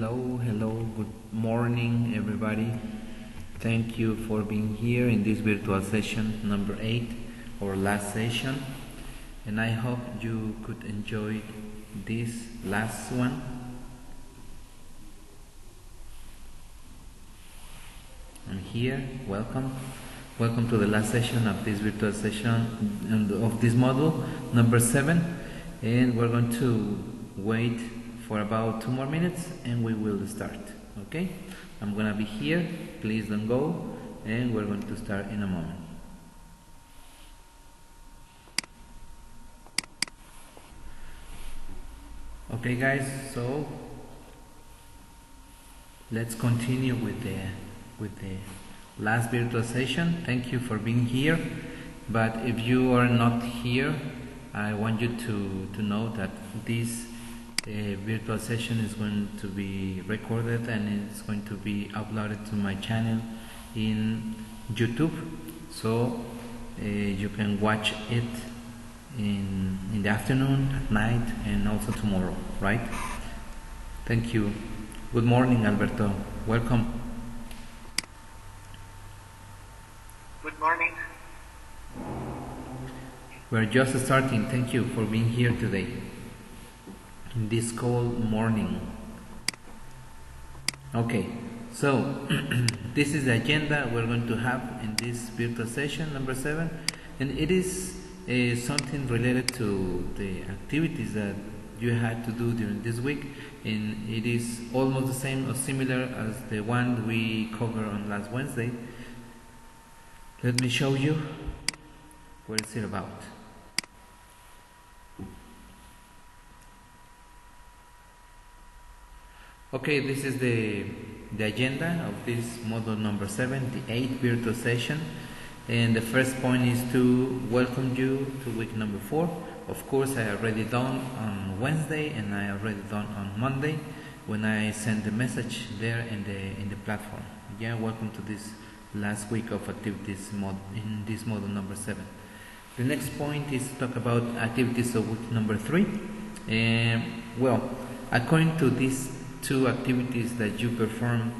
Hello, good morning everybody. Thank you for being here in this virtual session number 8, our last session, and I hope you could enjoy this last one. I'm here, welcome to the last session of this virtual session of this module number 7, and we're going to wait for about 2 more minutes and we will start. Okay, I'm gonna be here, please don't go, and we're going to start in a moment. Okay guys, so let's continue with the last virtual session. Thank you for being here, but if you are not here, I want you to know that this virtual session is going to be recorded and it's going to be uploaded to my channel in YouTube, so you can watch it in the afternoon, at night, and also tomorrow, right? Thank you. Good morning, Alberto. Welcome. Good morning. We're just starting. Thank you for being here today in this cold morning. Okay, so this is the agenda we're going to have in this virtual session number 7, and it is something related to the activities that you had to do during this week, and it is almost the same or similar as the one we covered on last Wednesday. Let me show you what is it about. Okay, this is the agenda of this module number 7, the 8th virtual session, and the first point is to welcome you to week number 4. Of course, I already done on Wednesday and I already done on Monday when I sent the message there in the platform. Yeah, welcome to this last week of activities in this module number 7. The next point is to talk about activities of week number 3. Well, according to these 2 activities that you performed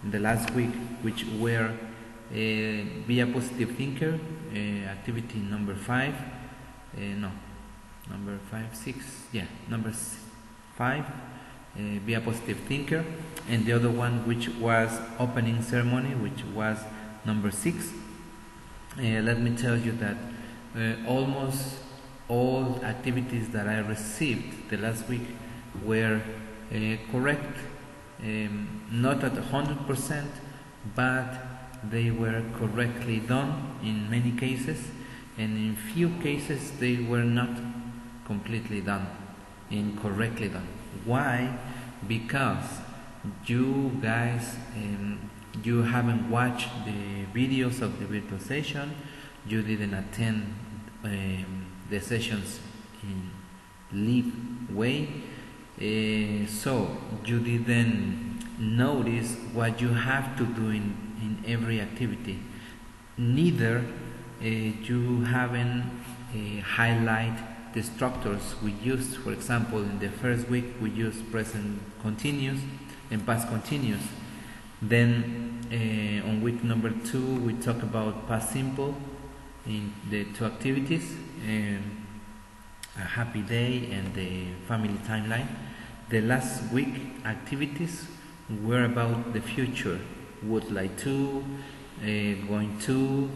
in the last week, which were be a positive thinker, activity number 5, number 5, be a positive thinker, and the other one, which was opening ceremony, which was number 6. Let me tell you that almost all activities that I received the last week were correct, not at 100%, but they were correctly done in many cases, and in few cases they were not completely done, incorrectly done. Why? Because you guys you haven't watched the videos of the virtual session, you didn't attend the sessions in live way, so you didn't notice what you have to do in every activity. Neither you haven't highlight the structures we used. For example, in the first week we used present continuous and past continuous. Then on week number 2 we talk about past simple in the 2 activities, a happy day and the family timeline. The last week activities were about the future, would like to, going to,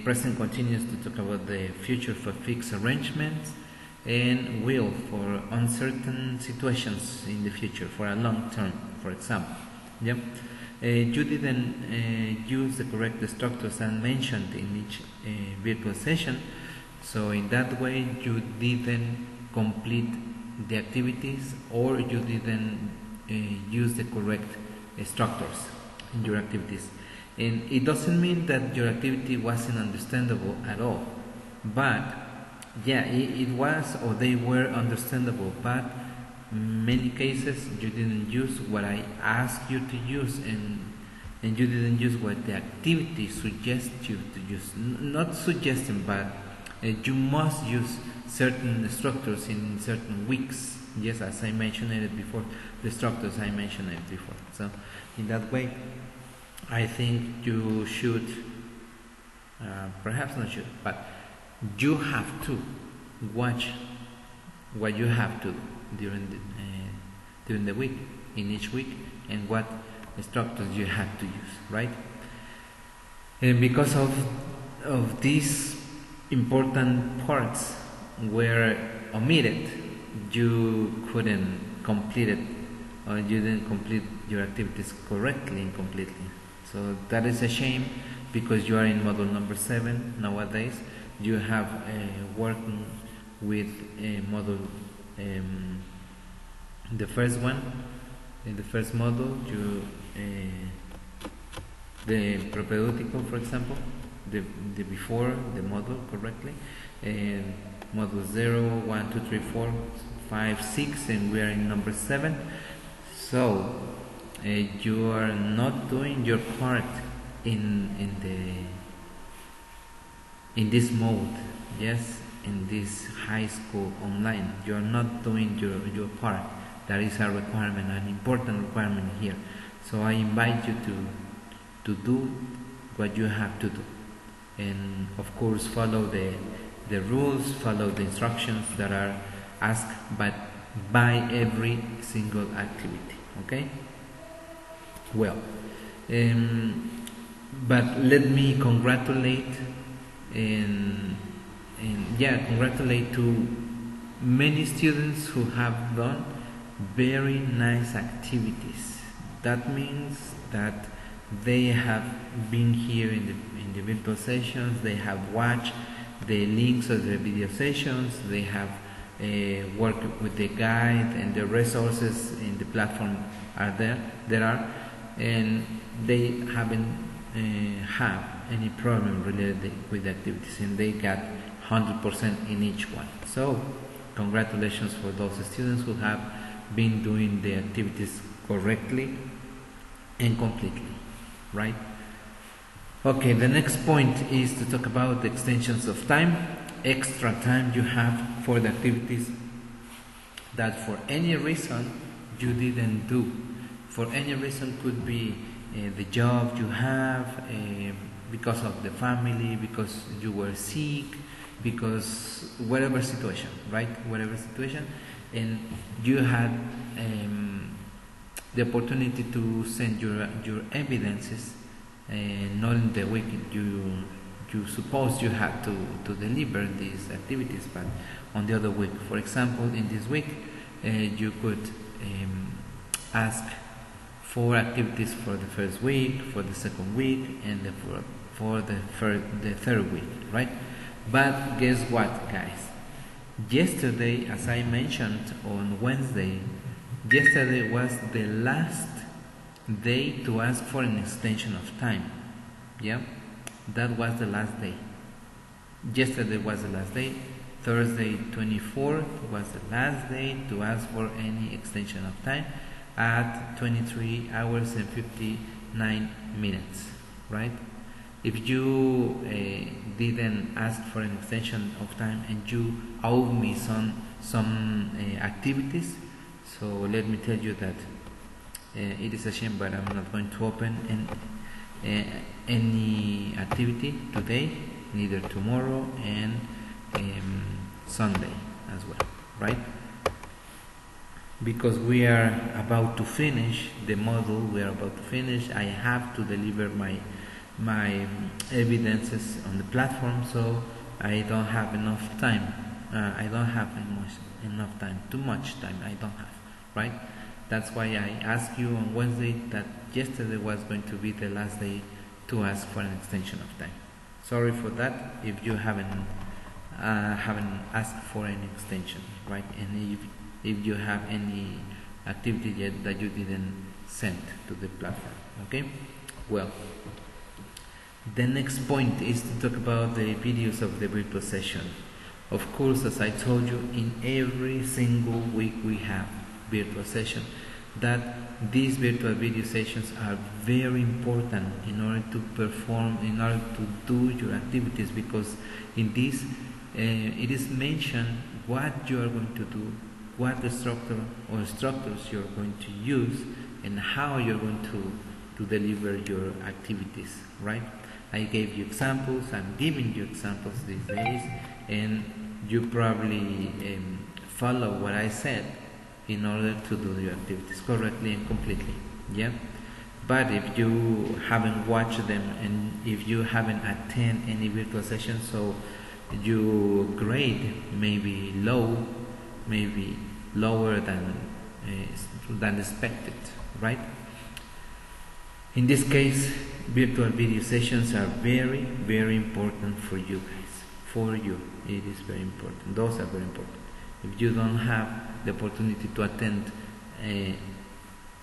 present continuous to talk about the future for fixed arrangements, and will for uncertain situations in the future, for a long term, for example. Yep. You didn't use the correct structures and mentioned in each virtual session, so in that way you didn't complete the activities, or you didn't use the correct structures in your activities. And it doesn't mean that your activity wasn't understandable at all, but yeah, it was, or they were understandable, but in many cases you didn't use what I asked you to use, and you didn't use what the activity suggests you to use. Not suggesting, but you must use certain structures in certain weeks. Yes, as I mentioned it before, the structures I mentioned it before. So in that way, I think you should, perhaps not should, but you have to watch what you have to do during the week, in each week, and what structures you have to use, right? And because of these important parts were omitted, you couldn't complete it, or you didn't complete your activities correctly and completely. So that is a shame, because you are in module number 7 nowadays. You have working with module, the first one, in the first module, the propedeutical, for example, the before the module correctly, module 0, 1, 2, 3, 4, 5, 6, and we are in number 7. So you are not doing your part in this mode. Yes, in this high school online, you are not doing your part. That is a requirement, an important requirement here. So I invite you to do what you have to do, and of course follow the rules, follow the instructions that are asked by every single activity. Okay? Well, but let me congratulate congratulate to many students who have done very nice activities. That means that they have been here in the virtual sessions, they have watched the links of the video sessions, they have worked with the guide, and the resources in the platform are there, and they haven't have any problem related with the activities, and they got 100% in each one. So congratulations for those students who have been doing the activities correctly and completely, right? Okay, the next point is to talk about the extensions of time, extra time you have for the activities that for any reason you didn't do. For any reason, could be the job you have, because of the family, because you were sick, because whatever situation, right? Whatever situation, and you had the opportunity to send your evidences, not in the week you suppose you had to deliver these activities, but on the other week. For example, in this week, you could ask for activities for the first week, for the second week, and for the third week, right? But guess what, guys? Yesterday, as I mentioned on Wednesday, yesterday was the last day to ask for an extension of time. Yeah, that was the last day. Yesterday was the last day. Thursday 24th was the last day to ask for any extension of time at 23 hours and 59 minutes, right? If you didn't ask for an extension of time and you owe me some activities, so let me tell you that it is a shame, but I'm not going to open any activity today, neither tomorrow and Sunday as well, right? Because we are about to finish the module, we are about to finish. I have to deliver my evidences on the platform, so I don't have enough time. I don't have enough time, too much time I don't have, right? That's why I asked you on Wednesday that yesterday was going to be the last day to ask for an extension of time. Sorry for that if you haven't asked for an extension, right? And if you have any activity yet that you didn't send to the platform, okay? Well, the next point is to talk about the videos of the virtual session. Of course, as I told you, in every single week we have virtual session, that these virtual video sessions are very important in order to perform, in order to do your activities, because in this it is mentioned what you are going to do, what the structure or structures you are going to use, and how you're going to deliver your activities, right? I gave you examples, I'm giving you examples these days, and you probably follow what I said in order to do your activities correctly and completely, yeah? But if you haven't watched them and if you haven't attended any virtual session, so your grade may be low, maybe lower than expected, right? In this case, virtual video sessions are very, very important for you guys. For you, it is very important. Those are very important. If you don't have the opportunity to attend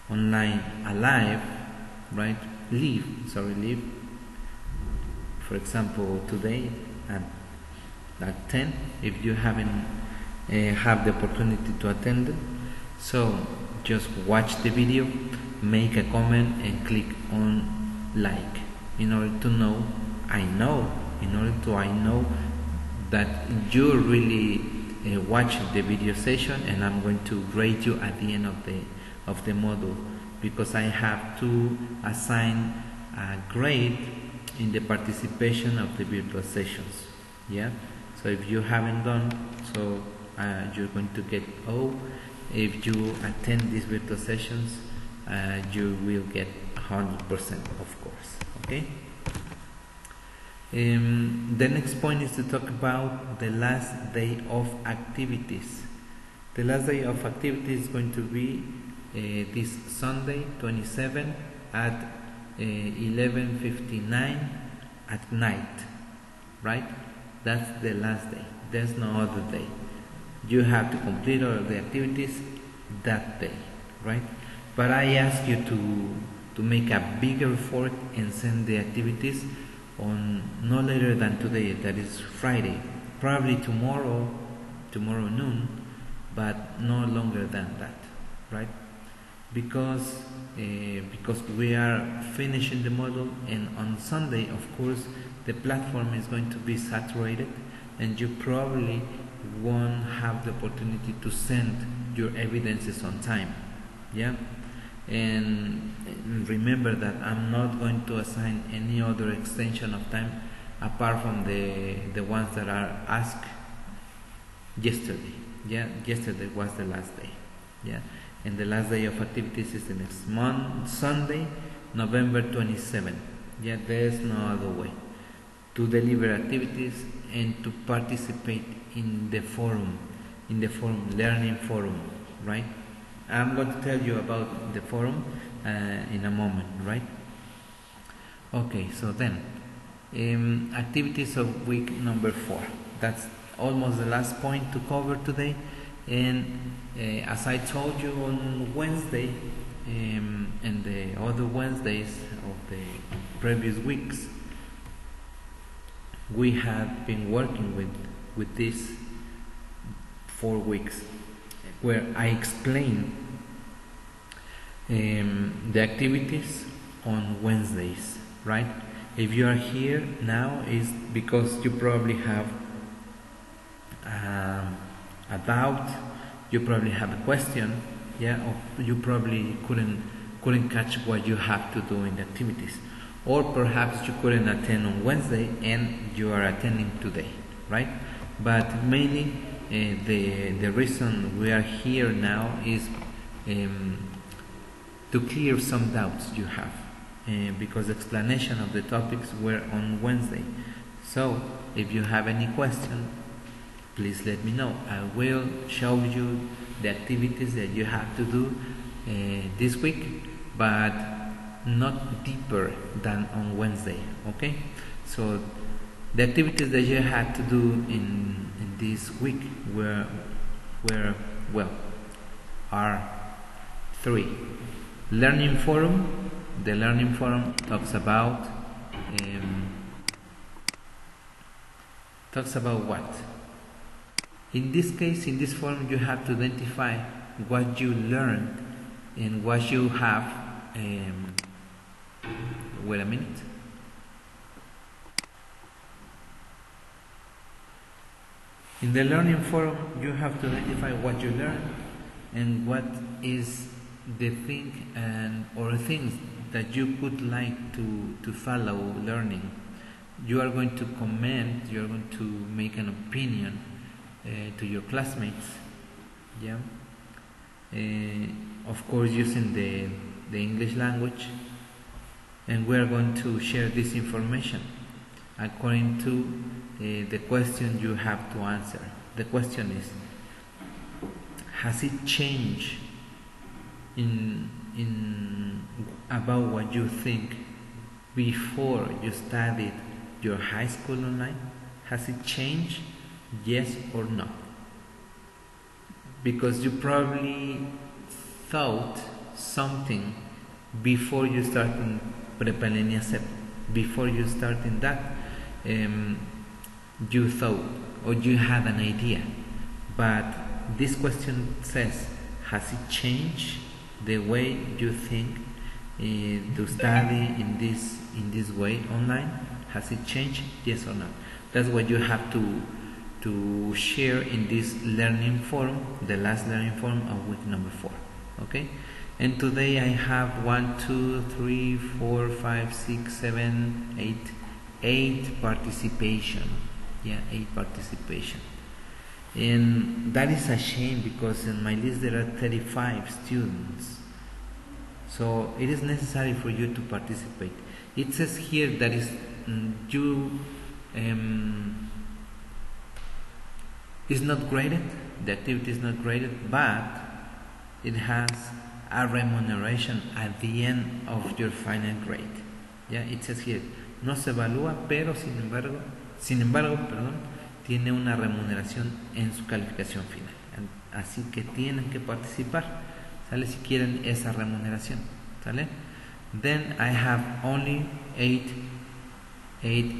online alive, right? Leave. For example, today at 10, if you haven't have the opportunity to attend it, so just watch the video, make a comment, and click on like in order to know. I know that you really watch the video session, and I'm going to grade you at the end of the module, because I have to assign a grade in the participation of the virtual sessions. Yeah. So if you haven't done so, you're going to get O. If you attend these virtual sessions, you will get 100%, of course. Okay. The next point is to talk about the last day of activities. The last day of activities is going to be this Sunday 27 at 11:59 at night, right? That's the last day. There's no other day. You have to complete all the activities that day, right? But I ask you to make a bigger effort and send the activities on no later than today, that is Friday, probably tomorrow noon, but no longer than that, right? Because we are finishing the module, and on Sunday, of course, the platform is going to be saturated, and you probably won't have the opportunity to send your evidences on time, yeah? And remember that I'm not going to assign any other extension of time apart from the ones that are asked yesterday. Yeah, yesterday was the last day. Yeah, and the last day of activities is the next month, Sunday, November 27. Yeah, there's no other way to deliver activities and to participate in the forum, learning forum, right? I'm going to tell you about the forum in a moment, right? Okay, so then activities of week number 4. That's almost the last point to cover today. And as I told you on Wednesday and the other Wednesdays of the previous weeks, we have been working with these 4 weeks, where I explain the activities on Wednesdays, right? If you are here now, is because you probably have a doubt, you probably have a question, yeah, or you probably couldn't catch what you have to do in the activities, or perhaps you couldn't attend on Wednesday and you are attending today, right? But mainly the reason we are here now is to clear some doubts you have, because explanation of the topics were on Wednesday. So if you have any question, please let me know. I will show you the activities that you have to do this week, but not deeper than on Wednesday. Okay, so the activities that you had to do in this week are 3. Learning forum. The learning forum talks about what? In this case, in this forum, you have to identify what you learned and what you have. Wait a minute. In the learning forum, you have to identify what you learned and what is the thing or things that you would like to follow learning. You are going to comment, you are going to make an opinion to your classmates, yeah. Of course, using the English language, and we are going to share this information according to the question you have to answer. The question is, has it changed in about what you think before you studied your high school online? Has it changed? Yes or no? Because you probably thought something before you started Prepa SEP. Before you started that, you thought or you had an idea. But this question says, has it changed the way you think to study in this way online? Has it changed? Yes or no? That's what you have to share in this learning forum, the last learning forum of week number 4. Okay? And today I have 1, 2, 3, 4, 5, 6, 7, 8 participation. Yeah, 8 participation. And that is a shame because in my list there are 35 students. So it is necessary for you to participate. It says here that is is not graded, the activity is not graded, but it has a remuneration at the end of your final grade. Yeah, it says here, no se evalúa, pero sin embargo, tiene una remuneración en su calificación final. Así que tienen que participar, ¿sale? Si quieren esa remuneración, ¿sale? Then I have only 8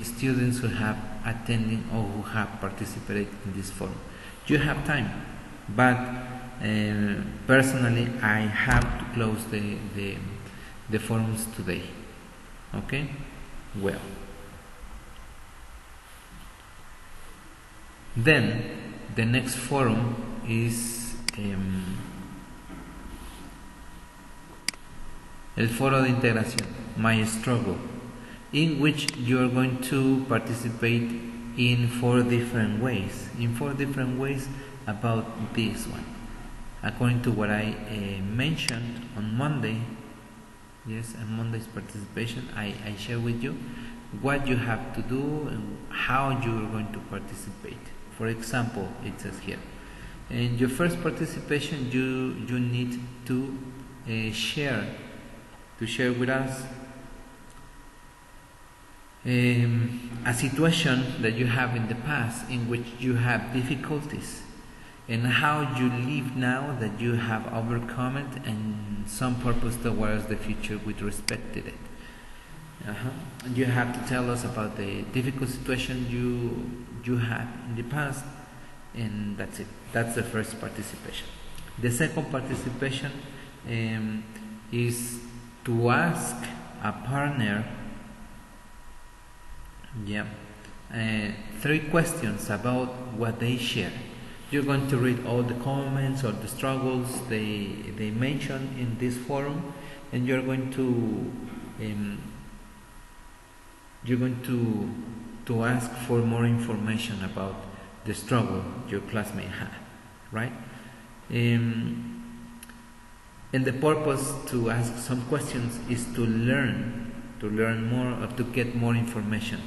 students who have attending or who have participated in this forum. You have time, but personally I have to close the forums today. Okay? Well. Then the next forum is el foro de integración, My Struggle, in which you are going to participate in 4 different ways. In 4 different ways about this one. According to what I mentioned on Monday, yes, on Monday's participation, I share with you what you have to do and how you are going to participate. For example, it says here, in your first participation, you need to share with us a situation that you have in the past in which you have difficulties and how you live now that you have overcome it and some purpose towards the future with respect to it. You have to tell us about the difficult situation you had in the past, and that's it. That's the first participation. The second participation is to ask a partner 3 questions about what they share. You're going to read all the comments or the struggles they mention in this forum, and you're going to ask for more information about the struggle your classmate had, right? And the purpose to ask some questions is to learn more or to get more information.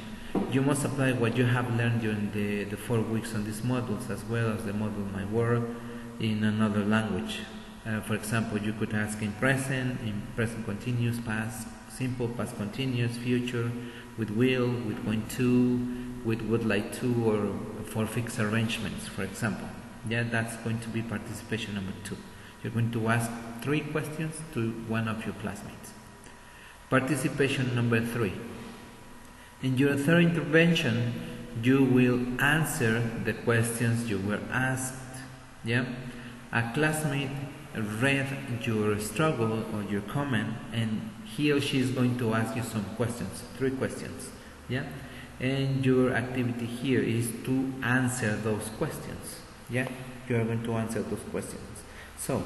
You must apply what you have learned during the 4 weeks on these modules, as well as the module My Work, in another language. For example, you could ask in present continuous, past simple, past continuous, future, with will, with going to, with would like to, or for fixed arrangements, for example. Yeah, that's going to be participation number 2. You're going to ask 3 questions to one of your classmates. Participation number 3. In your third intervention, you will answer the questions you were asked. Yeah, a classmate read your struggle or your comment, and he or she is going to ask you some questions, 3 questions. Yeah, and your activity here is to answer those questions. Yeah, you are going to answer those questions. So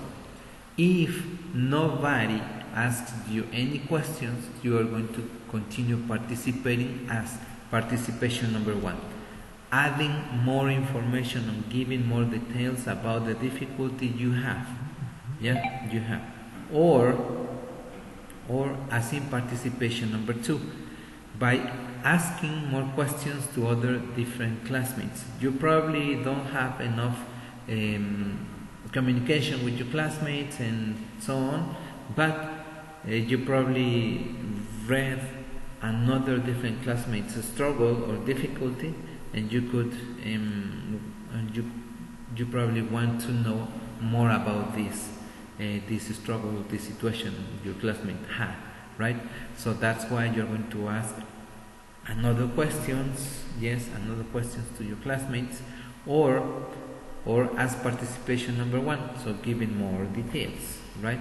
if nobody asks you any questions, you are going to continue participating as participation number 1, adding more information and giving more details about the difficulty you have. Yeah, you have. Or as in participation number 2, by asking more questions to other different classmates. You probably don't have enough communication with your classmates and so on, but you probably read another different classmates' struggle or difficulty, and you could you probably want to know more about this struggle, this situation your classmate had, right? So that's why you're going to ask another questions, another questions to your classmates, or as participation number 1, so giving more details, right?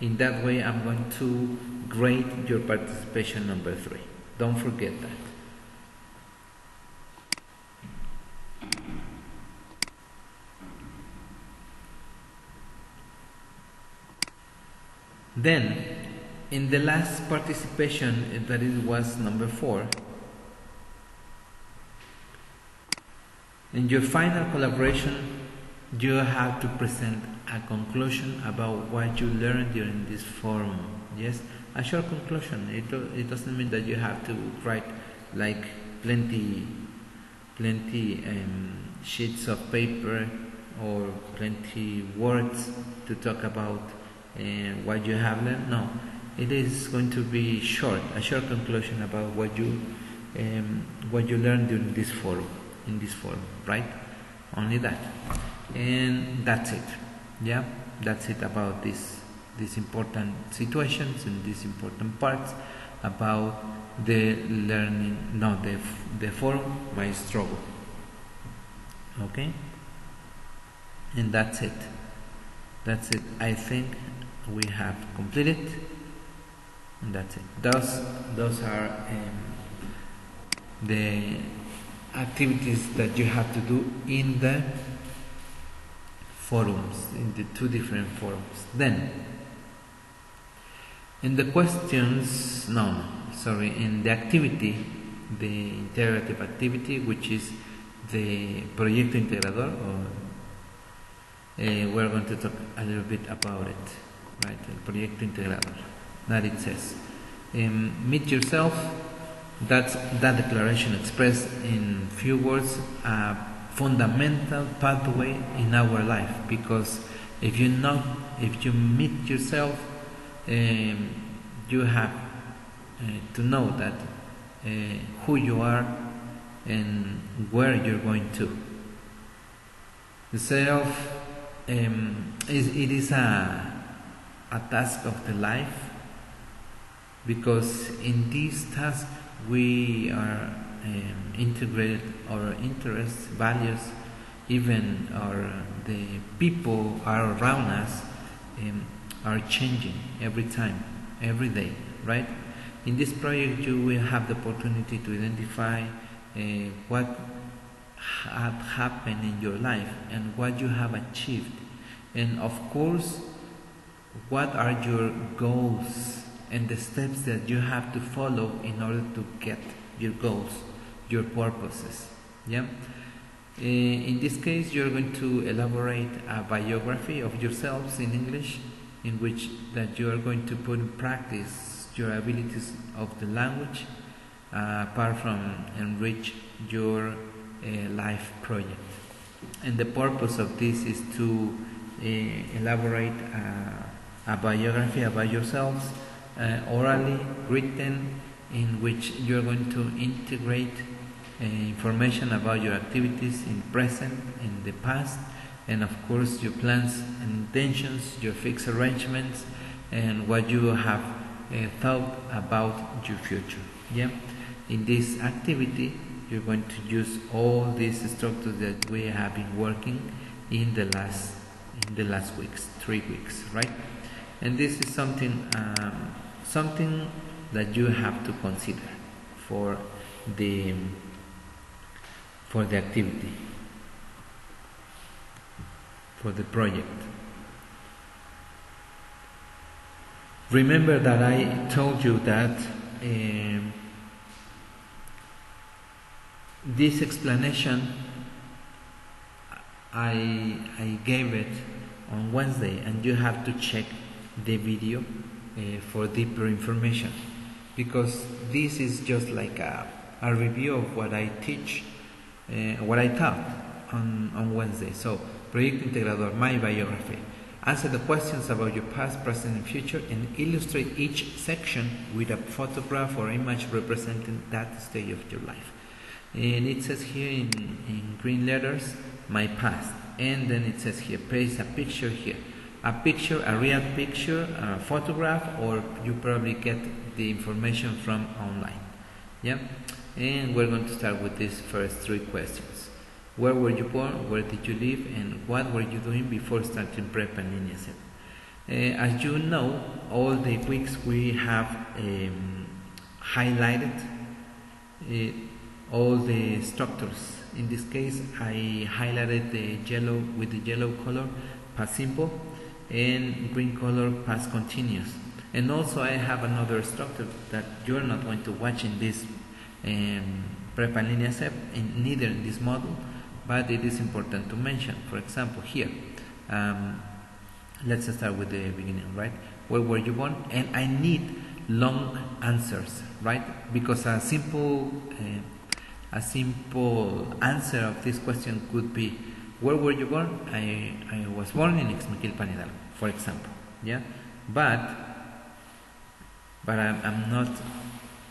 In that way, I'm going to grade your participation number 3. Don't forget that. Then, in the last participation, that it was number 4, in your final collaboration, you have to present a conclusion about what you learned during this forum. Yes, a short conclusion. It doesn't mean that you have to write like plenty sheets of paper or plenty words to talk about what you have learned. No, it is going to be short, a short conclusion about what you learned during this forum, right? Only that, and that's it. Yeah, that's it about these important situations and these important parts about the learning. No, the forum, my struggle. Okay, and that's it. That's it. I think we have completed, and that's it. Those are the activities that you have to do in the forums, in the 2 different forums. Then, in the questions, in the activity, the integrative activity, which is the Proyecto Integrador, we're going to talk a little bit about it, right? El Proyecto Integrador. That it says, meet yourself. That declaration expressed in few words a fundamental pathway in our life, because if you meet yourself, you have to know that who you are and where you're going to. The self it is a task of the life, because in this task we are integrated our interests, values, even the people are around us are changing every time, every day, right? In this project you will have the opportunity to identify what had happened in your life and what you have achieved, and of course what are your goals and the steps that you have to follow in order to get your goals, your purposes. In this case you're going to elaborate a biography of yourselves in English, in which that you are going to put in practice your abilities of the language, apart from enrich your life project. And the purpose of this is to elaborate a biography about yourselves, orally written, in which you're going to integrate information about your activities in present, in the past, and of course your plans and intentions, your fixed arrangements, and what you have thought about your future. In this activity you're going to use all these structures that we have been working in the last weeks, 3 weeks, right? And this is something that you have to consider for the for the activity, for the project. Remember that I told you that this explanation I gave it on Wednesday, and you have to check the video for deeper information, because this is just like a review of what I teach, what I taught on Wednesday. So, Proyecto Integrador, my biography. Answer the questions about your past, present, and future, and illustrate each section with a photograph or image representing that stage of your life. And it says here in green letters, my past. And then it says here, place a picture here. A picture, a real picture, a photograph, or you probably get the information from online. Yeah? And we're going to start with these first three questions. Where were you born? Where did you live? And what were you doing before starting prep and Línea C? As you know, all the weeks we have highlighted all the structures. In this case, I highlighted the yellow with the yellow color, past simple, and green color, past continuous. And also I have another structure that you're not going to watch in this prep and Línea C, neither in this model, but it is important to mention. For example, here, let's start with the beginning, right? Where were you born? And I need long answers, right? Because a simple answer of this question could be, where were you born? I was born in Ixmiquilpan Hidalgo, for example. Yeah, but I'm not.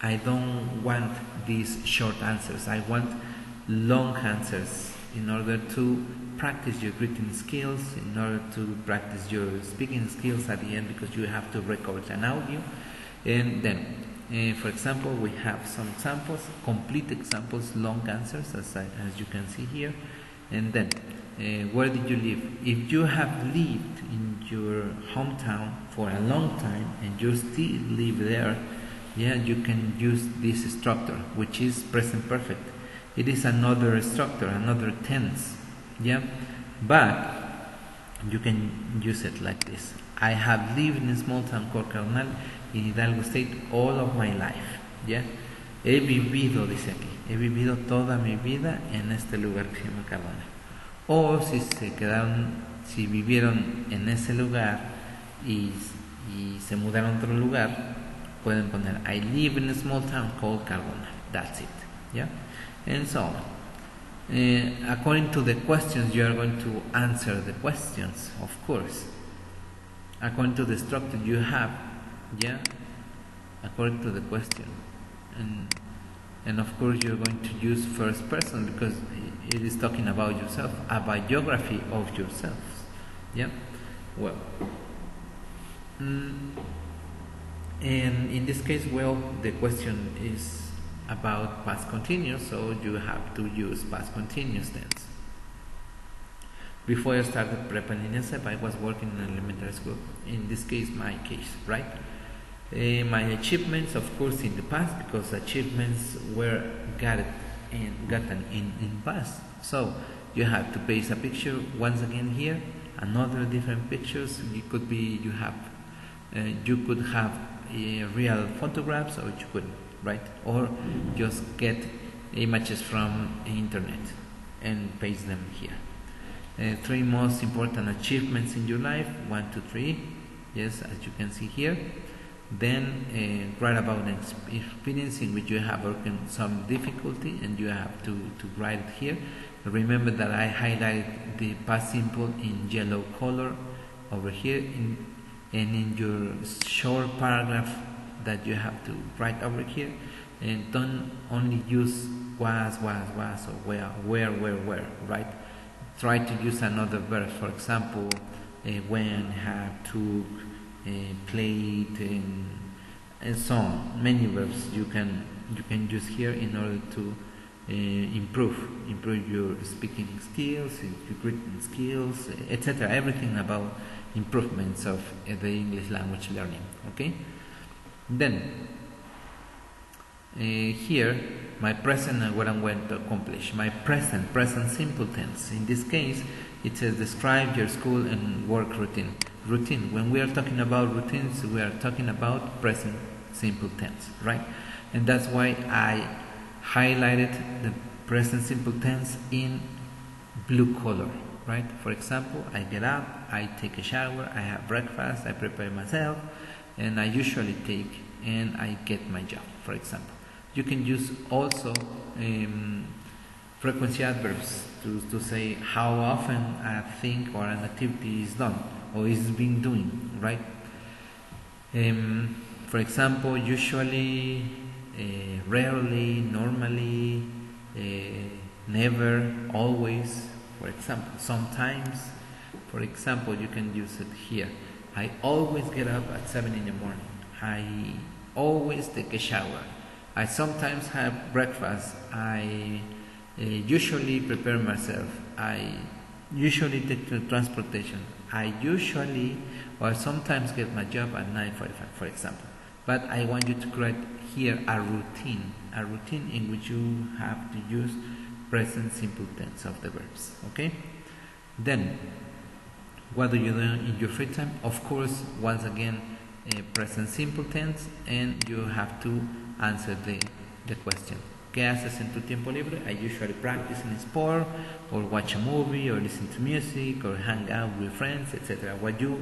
I don't want these short answers. I want long answers in order to practice your written skills, in order to practice your speaking skills at the end, because you have to record an audio. And then, for example, we have some examples, complete examples, long answers, as you can see here. And then, where did you live? If you have lived in your hometown for a long time and you still live there, yeah, you can use this structure, which is present perfect. It is another structure, another tense, yeah, but you can use it like this. I have lived in a small town called Cardenal in Hidalgo State all of my life, yeah. He vivido, dice aquí, he vivido toda mi vida en este lugar que se llama Cardenal. O si vivieron en ese lugar y se mudaron a otro lugar, pueden poner I live in a small town called Cardenal. That's it, yeah. And so on. According to the questions, you are going to answer the questions, of course. According to the structure you have, yeah, according to the question. And of course you're going to use first person because it is talking about yourself, a biography of yourselves. Yeah? Well. And in this case, well, the question is about past continuous, so you have to use past continuous tense. Before I started prep and Línea C, I was working in elementary school. In this case, my case, right? My achievements, of course, in the past, because achievements were gotten in past. So you have to paste a picture once again here. Another different pictures. It could be you could have real photographs, or you couldn't, right? Or just get images from the internet and paste them here. Three most important achievements in your life, 1, 2, 3. Yes, as you can see here. Then write about an experience in which you have overcome some difficulty, and you have to write it here. Remember that I highlighted the past simple in yellow color over here, and in your short paragraph that you have to write over here, and don't only use was, or where, right? Try to use another verb, for example, when, have, took, played, and so on. Many verbs you can use here in order to improve your speaking skills, your written skills, etc. Everything about improvements of the English language learning. Okay. Then here my present and what I'm going to accomplish. My present simple tense. In this case, it says describe your school and work routine. Routine. When we are talking about routines, we are talking about present simple tense, right? And that's why I highlighted the present simple tense in blue color, right? For example, I get up, I take a shower, I have breakfast, I prepare myself, and I usually take and I get my job, for example. You can use also frequency adverbs to say how often a thing or an activity is done or is being doing, right? For example, usually, rarely, normally, never, always, for example, sometimes. For example, you can use it here. I always get up at 7 in the morning. I always take a shower. I sometimes have breakfast. I usually prepare myself. I usually take the transportation. I usually or sometimes get my job at 9:45, for example. But I want you to create here a routine in which you have to use present simple tense of the verbs. Okay? Then, what do you do in your free time? Of course, once again, present simple tense, and you have to answer the question. ¿Qué haces en tu tiempo libre? I usually practice in sport, or watch a movie, or listen to music, or hang out with friends, etc. What you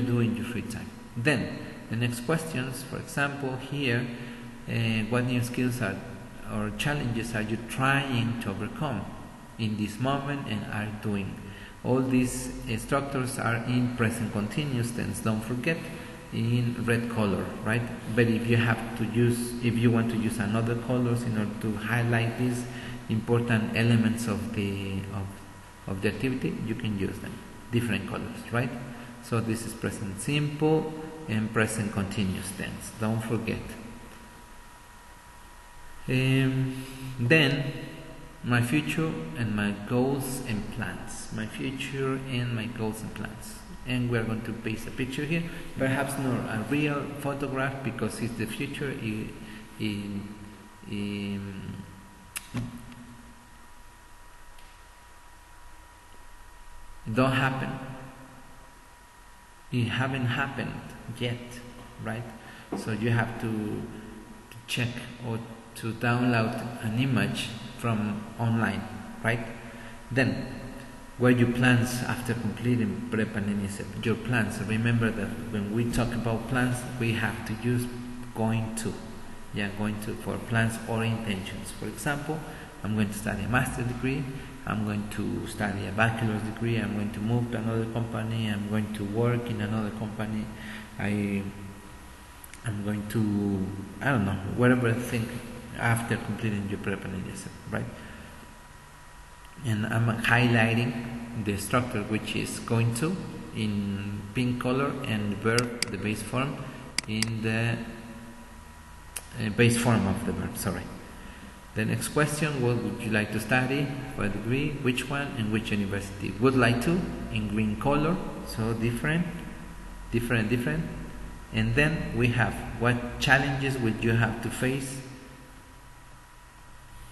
do in your free time. Then, the next questions, for example, here, what new skills or challenges are you trying to overcome in this moment and are doing? All these structures are in present continuous tense. Don't forget, in red color, right? But if you want to use another colors in order to highlight these important elements of the activity, you can use them, different colors, right? So this is present simple and present continuous tense. Don't forget. Then my future and my goals and plans. My future and my goals and plans. And we are going to paste a picture here, perhaps not a real photograph because it's the future. It don't happen. It haven't happened yet, right? So you have to check or to download an image from online, right? Then, what are your plans after completing prep and NSF? Your plans. Remember that when we talk about plans, we have to use going to. Going to for plans or intentions. For example, I'm going to study a master's degree. I'm going to study a bachelor's degree. I'm going to move to another company. I'm going to work in another company. I'm going to, I don't know, whatever thing after completing your prep and NSF, right? And I'm highlighting the structure which is going to in pink color and the verb, the base form, in the base form of the verb, sorry. The next question, what would you like to study for a degree, which one and which university? Would like to, in green color, so different. And then we have, what challenges would you have to face?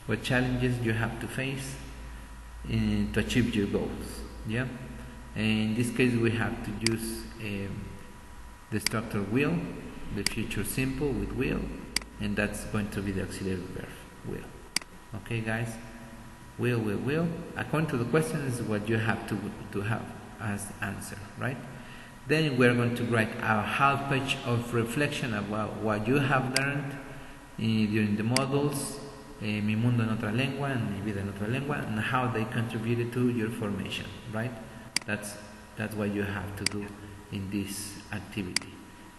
What challenges you have to face to achieve your goals? And in this case we have to use the structure will, the future simple with will, and that's going to be the auxiliary verb, will. Okay guys, will. According to the question is what you have to have as answer, right? Then we're going to write a half page of reflection about what you have learned during the modules, Mi Mundo en Otra Lengua and Mi Vida en Otra Lengua, and how they contributed to your formation, right? That's what you have to do in this activity.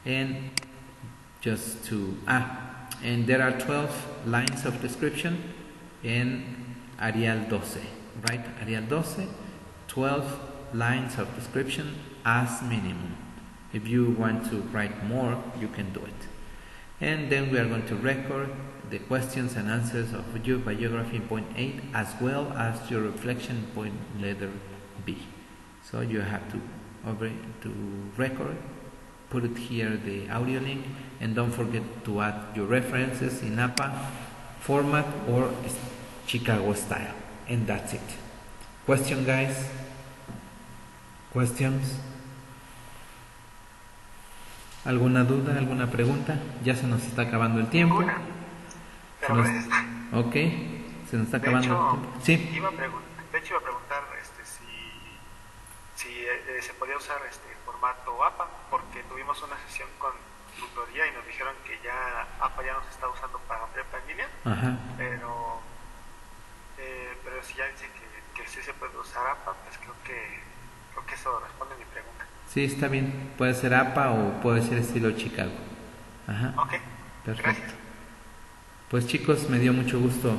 And just to and there are 12 lines of description in Arial 12, right? Arial 12, 12 lines of description as minimum. If you want to write more, you can do it. And then we are going to record the questions and answers of your biography in point 8 as well as your reflection in point letter B. So you have to record, put it here the audio link, and don't forget to add your references in APA format or Chicago style. And that's it. Question, guys? Questions? ¿Alguna duda, alguna pregunta? Ya se nos está acabando el tiempo. Ninguna. Pero Ok, se nos está acabando el tiempo. Sí. De hecho, iba a preguntar si se podía usar formato APA, porque tuvimos una sesión con tutoría y nos dijeron que ya APA ya no se está usando para prepa en línea. Ajá. Pero si ya dice que sí se puede usar APA, pues creo que eso responde a mi pregunta. Sí, está bien. Puede ser APA o puede ser estilo Chicago. Ajá. Ok, perfecto. Gracias. Pues chicos, me dio mucho gusto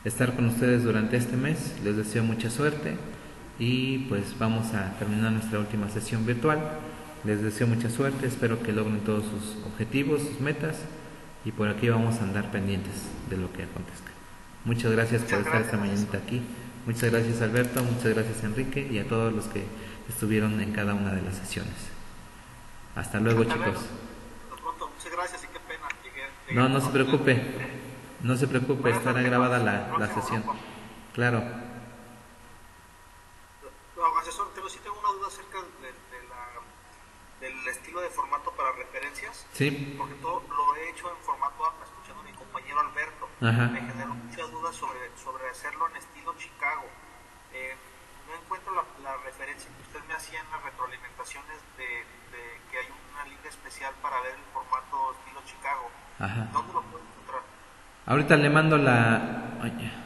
estar con ustedes durante este mes. Les deseo mucha suerte y pues vamos a terminar nuestra última sesión virtual. Les deseo mucha suerte, espero que logren todos sus objetivos, sus metas y por aquí vamos a andar pendientes de lo que acontezca. Muchas gracias por estar esta mañanita aquí. Muchas gracias Alberto, muchas gracias Enrique y a todos los que estuvieron en cada una de las sesiones. Hasta luego, chicos. Hasta pronto, muchas gracias y qué pena. No, no se preocupe. No se preocupe, estará grabada la sesión. Claro. Asesor, pero sí tengo una duda acerca del estilo de formato para referencias. Sí. Porque todo lo he hecho en formato APA, escuchando a mi compañero Alberto. Ajá. Me generó muchas dudas sobre hacerlo en estilo Chicago. No encuentro la referencia que usted me hacía en las retroalimentaciones de que hay una liga especial para ver el formato estilo Chicago. Ajá. ¿Dónde lo puedo encontrar? Ahorita le mando la... Ay.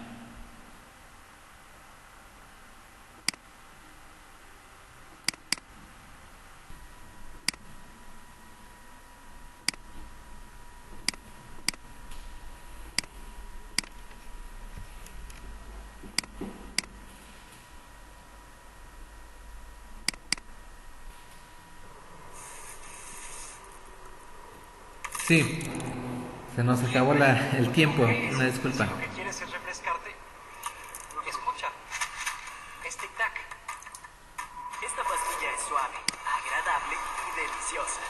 Sí, se nos acabó el tiempo, una disculpa. Lo que quieres es refrescarte. Escucha, es tic-tac. Esta pastilla es suave, agradable y deliciosa.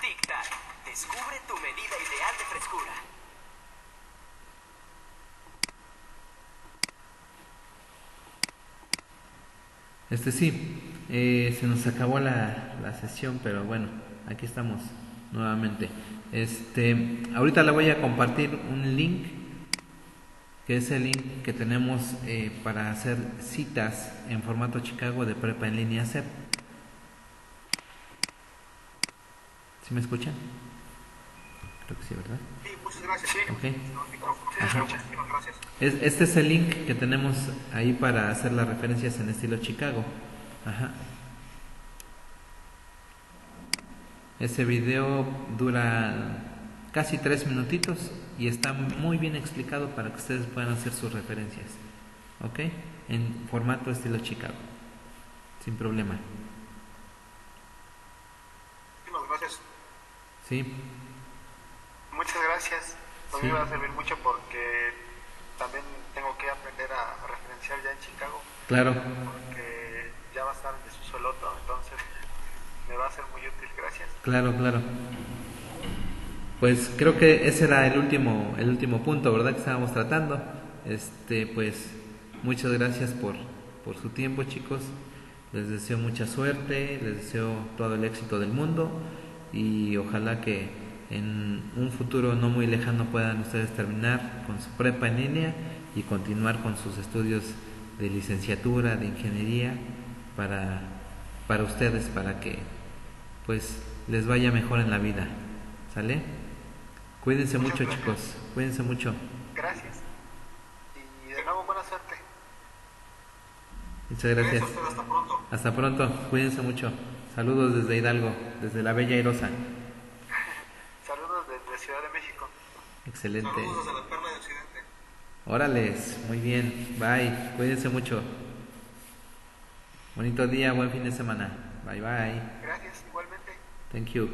Tic-tac, descubre tu medida ideal de frescura. Sí, se nos acabó la sesión, pero bueno, aquí estamos nuevamente. Ahorita le voy a compartir un link, que es el link que tenemos para hacer citas en formato Chicago de prepa en línea CEP. ¿Sí me escuchan? Creo que sí, ¿verdad? Sí, muchas gracias. Sí. Okay. Ajá. Muchísimas gracias. Este es el link que tenemos ahí para hacer las referencias en estilo Chicago. Ajá. Ese video dura casi 3 minutitos y está muy bien explicado para que ustedes puedan hacer sus referencias, ¿ok? En formato estilo Chicago, sin problema. Muchísimas gracias. Sí. Muchas gracias. A mí me va a servir mucho porque también tengo que aprender a referenciar ya en Chicago. Claro. Porque ya va a estar en desuso el otro, entonces me va a ser muy útil. Gracias. Claro. Pues creo que ese era el último punto, ¿verdad? Que estábamos tratando. Pues muchas gracias por su tiempo, chicos. Les deseo mucha suerte, les deseo todo el éxito del mundo y ojalá que en un futuro no muy lejano puedan ustedes terminar con su prepa en línea y continuar con sus estudios de licenciatura, de ingeniería para ustedes, para que pues les vaya mejor en la vida. ¿Sale? Cuídense mucho, chicos. Cuídense mucho. Gracias. Y de nuevo buena suerte. Muchas gracias. Hasta pronto. Hasta pronto. Cuídense mucho. Saludos desde Hidalgo, desde la Bella Airosa. Saludos desde Ciudad de México. Excelente. Saludos desde la Perla de Occidente. Órales, muy bien. Bye. Cuídense mucho. Bonito día, buen fin de semana. Bye bye. Gracias, igualmente. Thank you.